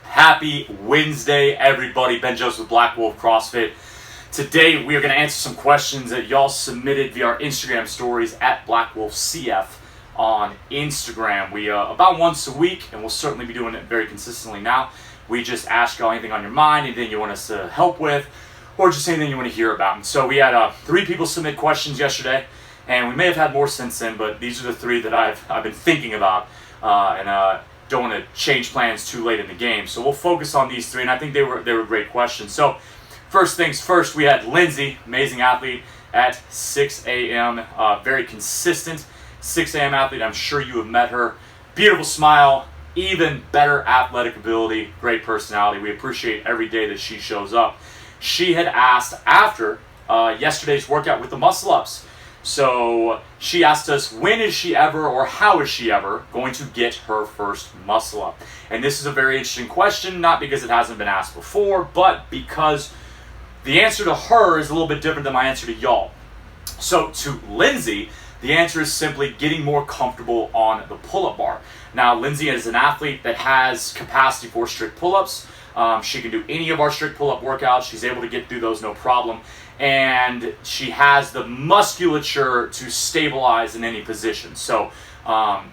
Happy Wednesday, everybody. Ben Joseph with Black Wolf CrossFit. Today, we are going to answer some questions that y'all submitted via our Instagram stories at BlackWolfCF on Instagram. We about once a week, and we'll certainly be doing it very consistently now. We just ask y'all anything on your mind, anything you want us to help with, or just anything you want to hear about. And so we had 3 people submit questions yesterday, and we may have had more since then, but these are the 3 that I've been thinking about, and don't want to change plans too late in the game. So we'll focus on these 3, and I think they were great questions. So first things first, we had Lindsey, amazing athlete at 6 a.m., very consistent 6 a.m. athlete. I'm sure you have met her. Beautiful smile, even better athletic ability, great personality. We appreciate every day that she shows up. She had asked after yesterday's workout with the muscle ups. So she asked us, when is she ever, or how is she ever, going to get her first muscle up? And this is a very interesting question, not because it hasn't been asked before, but because the answer to her is a little bit different than my answer to y'all. So to Lindsey, the answer is simply getting more comfortable on the pull-up bar. Now, Lindsey is an athlete that has capacity for strict pull-ups. She can do any of our strict pull-up workouts. She's able to get through those no problem. And she has the musculature to stabilize in any position. So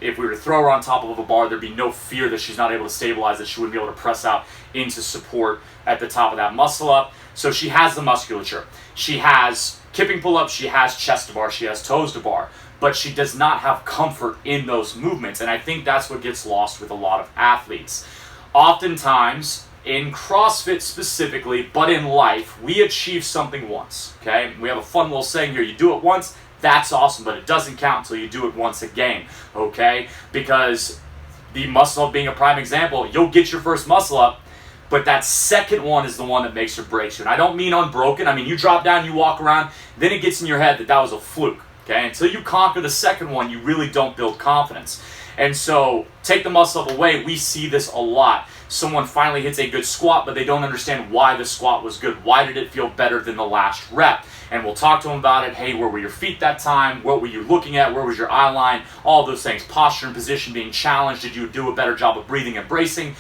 if we were to throw her on top of a bar, there'd be no fear that she's not able to stabilize, that she wouldn't be able to press out into support at the top of that muscle up. So she has the musculature. She has kipping pull-ups, she has chest to bar, she has toes to bar, but she does not have comfort in those movements. And I think that's what gets lost with a lot of athletes. Oftentimes, in CrossFit specifically, but in life, we achieve something once, okay? We have a fun little saying here, you do it once, that's awesome, but it doesn't count until you do it once again, okay? Because the muscle up being a prime example, you'll get your first muscle up, but that second one is the one that makes or breaks you. And I don't mean unbroken, I mean you drop down, you walk around, then it gets in your head that that was a fluke, okay? Until you conquer the second one, you really don't build confidence. And so, take the muscle up away, we see this a lot. Someone finally hits a good squat, but they don't understand why the squat was good. Why did it feel better than the last rep? And we'll talk to them about it. Hey, where were your feet that time? What were you looking at? Where was your eye line? All those things. Posture and position being challenged. Did you do a better job of breathing and bracing?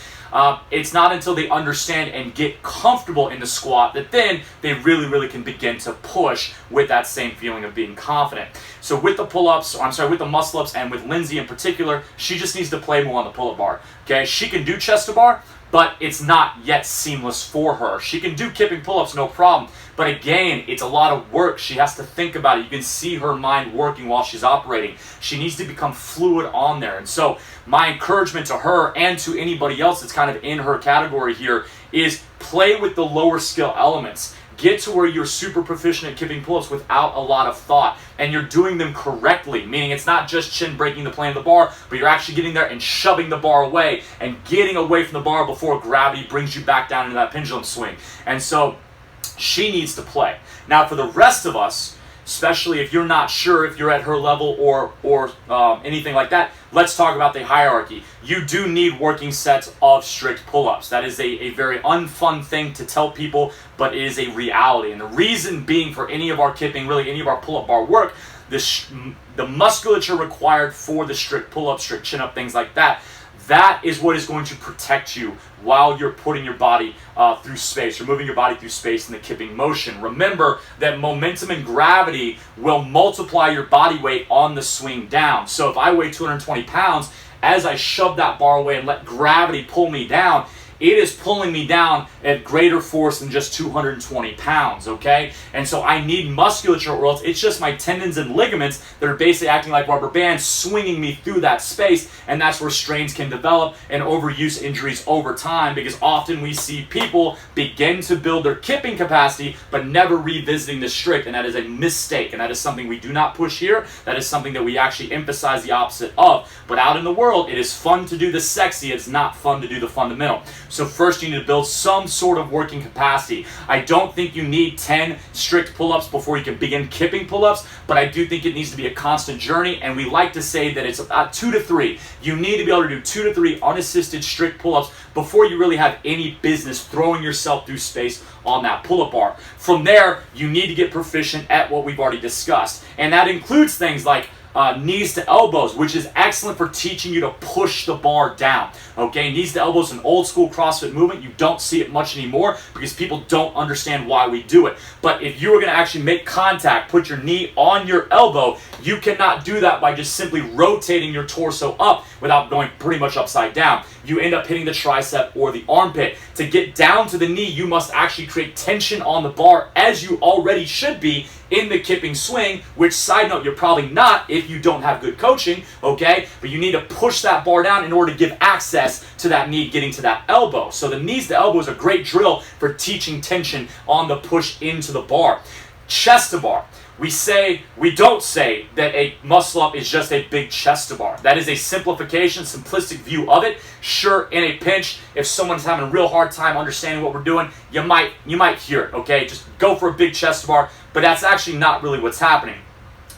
It's not until they understand and get comfortable in the squat that then they really can begin to push with that same feeling of being confident. So with the pull-ups, with the muscle-ups, and with Lindsey in particular, she just needs to play more on the pull-up bar. Okay, she can do chest to bar, but it's not yet seamless for her. She can do kipping pull-ups, no problem. But again, it's a lot of work. She has to think about it. You can see her mind working while she's operating. She needs to become fluid on there. And so my encouragement to her and to anybody else that's kind of in her category here is play with the lower skill elements. Get to where you're super proficient at kipping pull-ups without a lot of thought. And you're doing them correctly, meaning it's not just chin breaking the plane of the bar, but you're actually getting there and shoving the bar away and getting away from the bar before gravity brings you back down into that pendulum swing. And so she needs to play. Now for the rest of us, especially if you're not sure if you're at her level or anything like that, let's talk about the hierarchy. You do need working sets of strict pull-ups. That is a very unfun thing to tell people, but it is a reality. And the reason being for any of our kipping, really any of our pull-up bar work, the musculature required for the strict pull-up, strict chin-up, things like that, that is what is going to protect you while you're putting your body through space. You're moving your body through space in the kipping motion. Remember that momentum and gravity will multiply your body weight on the swing down. So if I weigh 220 pounds, as I shove that bar away and let gravity pull me down, it is pulling me down at greater force than just 220 pounds, okay? And so I need musculature, or else it's just my tendons and ligaments that are basically acting like rubber bands, swinging me through that space, and that's where strains can develop and overuse injuries over time, because often we see people begin to build their kipping capacity, but never revisiting the strict, and that is a mistake, and that is something we do not push here. That is something that we actually emphasize the opposite of. But out in the world, it is fun to do the sexy, it's not fun to do the fundamental. So first you need to build some sort of working capacity. I don't think you need 10 strict pull-ups before you can begin kipping pull-ups, but I do think it needs to be a constant journey, and we like to say that it's about 2 to 3. You need to be able to do 2 to 3 unassisted strict pull-ups before you really have any business throwing yourself through space on that pull-up bar. From there, you need to get proficient at what we've already discussed, and that includes things like knees to elbows, which is excellent for teaching you to push the bar down. Okay, knees to elbows, an old school CrossFit movement. You don't see it much anymore because people don't understand why we do it. But if you are going to actually make contact, put your knee on your elbow, you cannot do that by just simply rotating your torso up without going pretty much upside down. You end up hitting the tricep or the armpit. To get down to the knee, you must actually create tension on the bar, as you already should be in the kipping swing, which, side note, you're probably not if you don't have good coaching, okay? But you need to push that bar down in order to give access to that knee getting to that elbow. So the knees to elbow is a great drill for teaching tension on the push into the bar. Chest to bar. We don't say that a muscle up is just a big chest to bar. That is a simplification, simplistic view of it. Sure, in a pinch, if someone's having a real hard time understanding what we're doing, you might hear it, okay? Just go for a big chest to bar, but that's actually not really what's happening.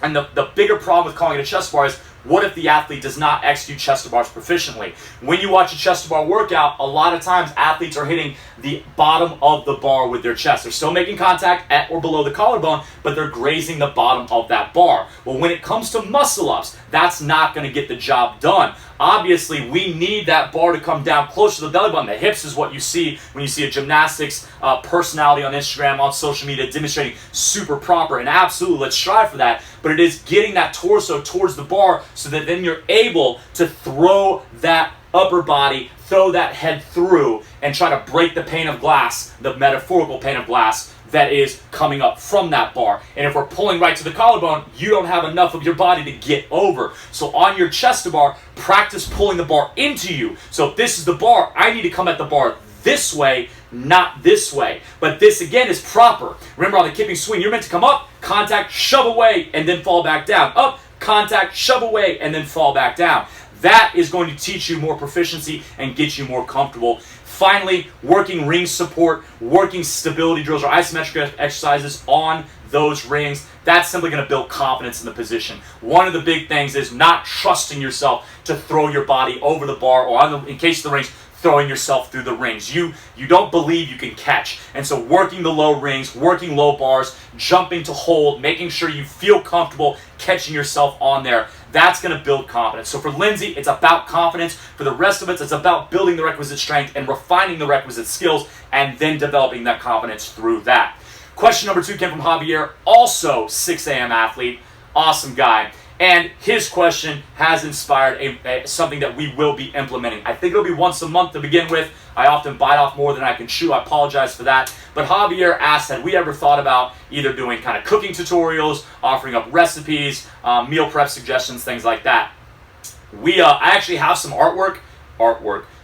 And the bigger problem with calling it a chest to bar is, what if the athlete does not execute chest to bars proficiently? When you watch a chest to bar workout, a lot of times athletes are hitting the bottom of the bar with their chest. They're still making contact at or below the collarbone, but they're grazing the bottom of that bar. Well, when it comes to muscle ups, that's not going to get the job done. Obviously, we need that bar to come down close to the belly button. The hips is what you see when you see a gymnastics personality on Instagram, on social media, demonstrating super proper. And absolutely, let's strive for that. But it is getting that torso towards the bar so that then you're able to throw that upper body, throw that head through, and try to break the pane of glass, the metaphorical pane of glass that is coming up from that bar. And if we're pulling right to the collarbone, you don't have enough of your body to get over. So on your chest to bar, practice pulling the bar into you. So if this is the bar, I need to come at the bar this way, not this way. But this, again, is proper. Remember, on the kipping swing, you're meant to come up, contact, shove away, and then fall back down. Up, contact, shove away, and then fall back down. That is going to teach you more proficiency and get you more comfortable. Finally, working ring support, working stability drills or isometric exercises on those rings. That's simply going to build confidence in the position. One of the big things is not trusting yourself to throw your body over the bar, or in case of the rings, throwing yourself through the rings. You don't believe you can catch. And so working the low rings, working low bars, jumping to hold, making sure you feel comfortable catching yourself on there, that's going to build confidence. So for Lindsey, it's about confidence. For the rest of it, it's about building the requisite strength and refining the requisite skills and then developing that confidence through that. Question number 2 came from Javier, also 6 a.m. athlete, awesome guy. And his question has inspired something that we will be implementing. I think it'll be once a month to begin with. I often bite off more than I can chew. I apologize for that. But Javier asked, had we ever thought about either doing kind of cooking tutorials, offering up recipes, meal prep suggestions, things like that. I actually have some artwork,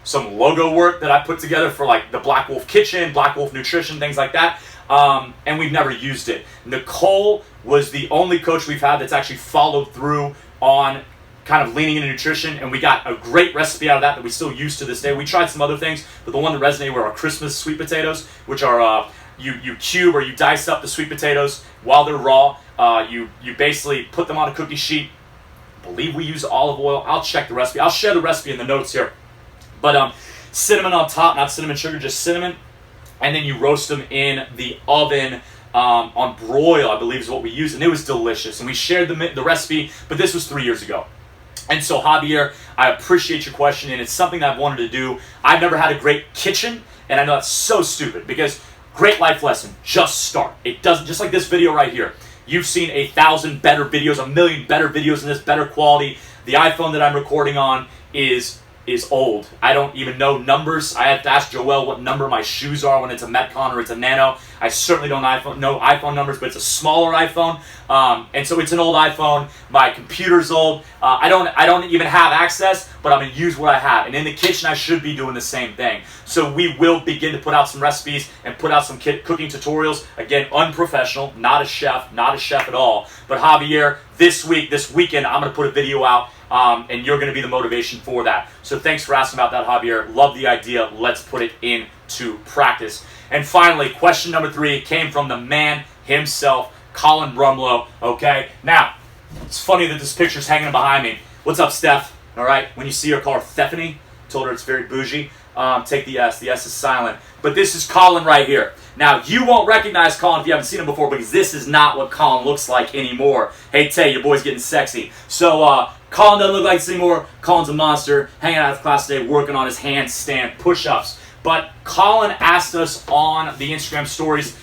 some logo work that I put together for like the Black Wolf Kitchen, Black Wolf Nutrition, things like that. And we've never used it. Nicole was the only coach we've had that's actually followed through on kind of leaning into nutrition, and we got a great recipe out of that we still use to this day. We tried some other things, but the one that resonated were our Christmas sweet potatoes, which are you cube or you dice up the sweet potatoes while they're raw. You basically put them on a cookie sheet. I believe we use olive oil. I'll check the recipe. I'll share the recipe in the notes here. But cinnamon on top, not cinnamon sugar, just cinnamon. And then you roast them in the oven on broil, I believe is what we used. And it was delicious. And we shared the recipe, but this was 3 years ago. And so, Javier, I appreciate your question, and it's something that I've wanted to do. I've never had a great kitchen, and I know that's so stupid because great life lesson, just start. It doesn't, just like this video right here. You've seen 1,000 better videos, 1,000,000 better videos in this better quality. The iPhone that I'm recording on is old. I don't even know numbers. I have to ask Joelle what number my shoes are when it's a Metcon or it's a Nano. I certainly don't know iPhone numbers, but it's a smaller iPhone. And so it's an old iPhone. My computer's old. I don't even have access, but I'm going to use what I have. And in the kitchen, I should be doing the same thing. So we will begin to put out some recipes and put out some cooking tutorials. Again, unprofessional, not a chef at all. But Javier, this weekend, I'm going to put a video out. And you're going to be the motivation for that. So thanks for asking about that, Javier. Love the idea. Let's put it into practice. And finally, question number 3 came from the man himself, Colin Brumlow. Okay, now, it's funny that this picture's hanging behind me. What's up, Steph? All right, when you see her, call her Stephanie. Told her it's very bougie. Take the S. The S is silent. But this is Colin right here. Now, you won't recognize Colin if you haven't seen him before because this is not what Colin looks like anymore. Hey, Tay, your boy's getting sexy. So, Colin doesn't look like this anymore. Colin's a monster, hanging out of class today, working on his handstand push-ups. But Colin asked us on the Instagram stories,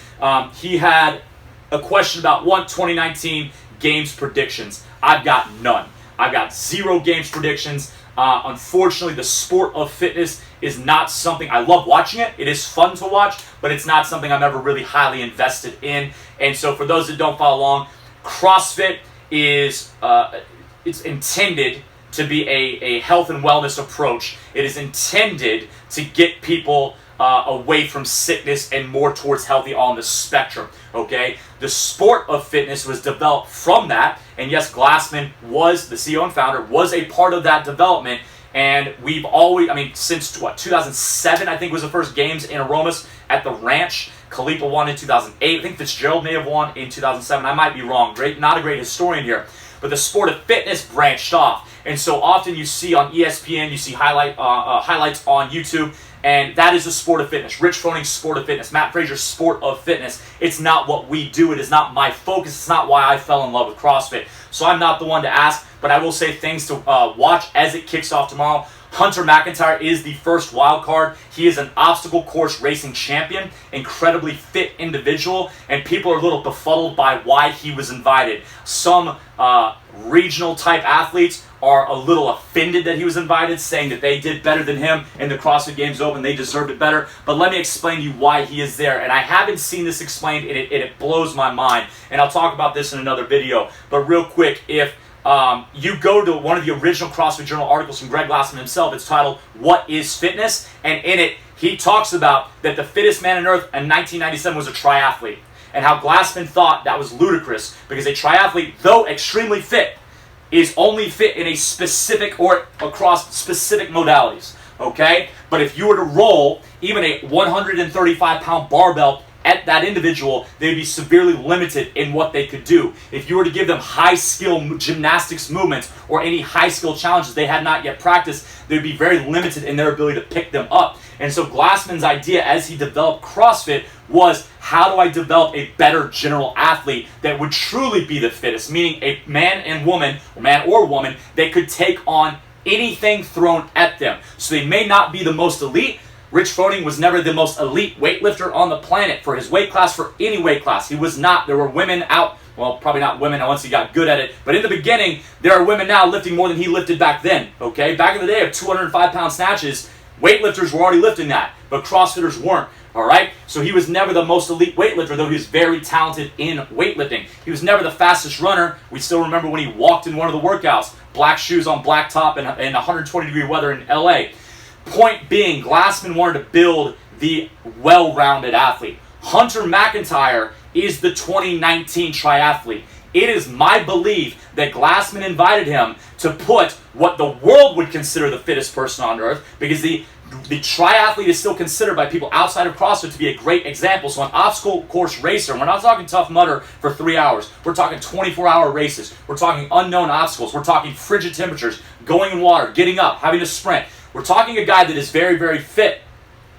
he had a question about 2019 games predictions. I've got none. I've got 0 games predictions. Unfortunately, the sport of fitness is not something, I love watching it. It is fun to watch, but it's not something I'm ever really highly invested in. And so for those that don't follow along, CrossFit is, it's intended to be a health and wellness approach. It is intended to get people away from sickness and more towards healthy on the spectrum, okay? The sport of fitness was developed from that, and yes, Glassman was, the CEO and founder, was a part of that development, and we've always, I mean, since, 2007, I think was the first games in Aromas at the ranch. Khalifa won in 2008. I think Fitzgerald may have won in 2007. I might be wrong. Not a great historian here. But the sport of fitness branched off. And so often you see on ESPN, you see highlights on YouTube, and that is the sport of fitness. Rich Froning's sport of fitness. Matt Frasier's sport of fitness. It's not what we do. It is not my focus. It's not why I fell in love with CrossFit. So I'm not the one to ask, but I will say things to watch as it kicks off tomorrow. Hunter McIntyre is the first wild card. He is an obstacle course racing champion, incredibly fit individual, and people are a little befuddled by why he was invited. Some regional type athletes are a little offended that he was invited, saying that they did better than him in the CrossFit Games Open. They deserved it better. But let me explain to you why he is there. And I haven't seen this explained, and it blows my mind. And I'll talk about this in another video. But real quick, if you go to one of the original CrossFit Journal articles from Greg Glassman himself, it's titled, "What is Fitness?" And in it, he talks about that the fittest man on earth in 1997 was a triathlete. And how Glassman thought that was ludicrous because a triathlete, though extremely fit, is only fit in a specific or across specific modalities, okay? But if you were to roll even a 135-pound barbell at that individual, they'd be severely limited in what they could do. If you were to give them high-skill gymnastics movements or any high-skill challenges they had not yet practiced, they'd be very limited in their ability to pick them up. And so Glassman's idea as he developed CrossFit was, how do I develop a better general athlete that would truly be the fittest, meaning a man and woman, or man or woman, that could take on anything thrown at them. So they may not be the most elite. Rich Froning was never the most elite weightlifter on the planet for his weight class, for any weight class. He was not. There were women out, well, probably not women once he got good at it, but in the beginning, there are women now lifting more than he lifted back then, okay? Back in the day of 205-pound snatches, weightlifters were already lifting that, but CrossFitters weren't, all right? So he was never the most elite weightlifter, though he was very talented in weightlifting. He was never the fastest runner. We still remember when he walked in one of the workouts, black shoes on black top in 120-degree weather in LA. Point being, Glassman wanted to build the well-rounded athlete. Hunter McIntyre is the 2019 triathlete. It is my belief that Glassman invited him to put what the world would consider the fittest person on earth, because the triathlete is still considered by people outside of CrossFit to be a great example. So an obstacle course racer, we're not talking Tough Mudder for 3 hours. We're talking 24-hour races. We're talking unknown obstacles. We're talking frigid temperatures, going in water, getting up, having to sprint. We're talking a guy that is very, very fit,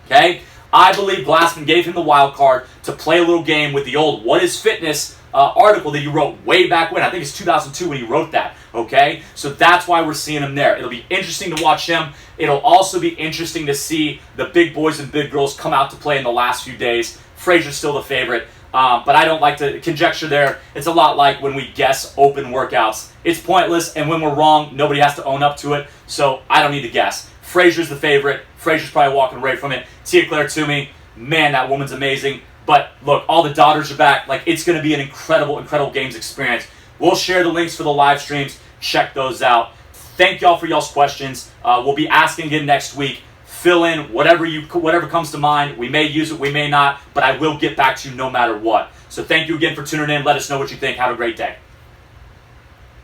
okay? I believe Glassman gave him the wild card to play a little game with the old What is Fitness article that he wrote way back when. I think it's 2002 when he wrote that, okay? So that's why we're seeing him there. It'll be interesting to watch him. It'll also be interesting to see the big boys and big girls come out to play in the last few days. Frasier's still the favorite, but I don't like to conjecture there. It's a lot like when we guess open workouts. It's pointless, and when we're wrong, nobody has to own up to it, so I don't need to guess. Frasier's the favorite. Frasier's probably walking away from it. Tia Claire Toomey, man, that woman's amazing. But look, all the daughters are back. Like, it's going to be an incredible, incredible games experience. We'll share the links for the live streams. Check those out. Thank y'all for y'all's questions. We'll be asking again next week. Fill in whatever comes to mind. We may use it, we may not, but I will get back to you no matter what. So thank you again for tuning in. Let us know what you think. Have a great day.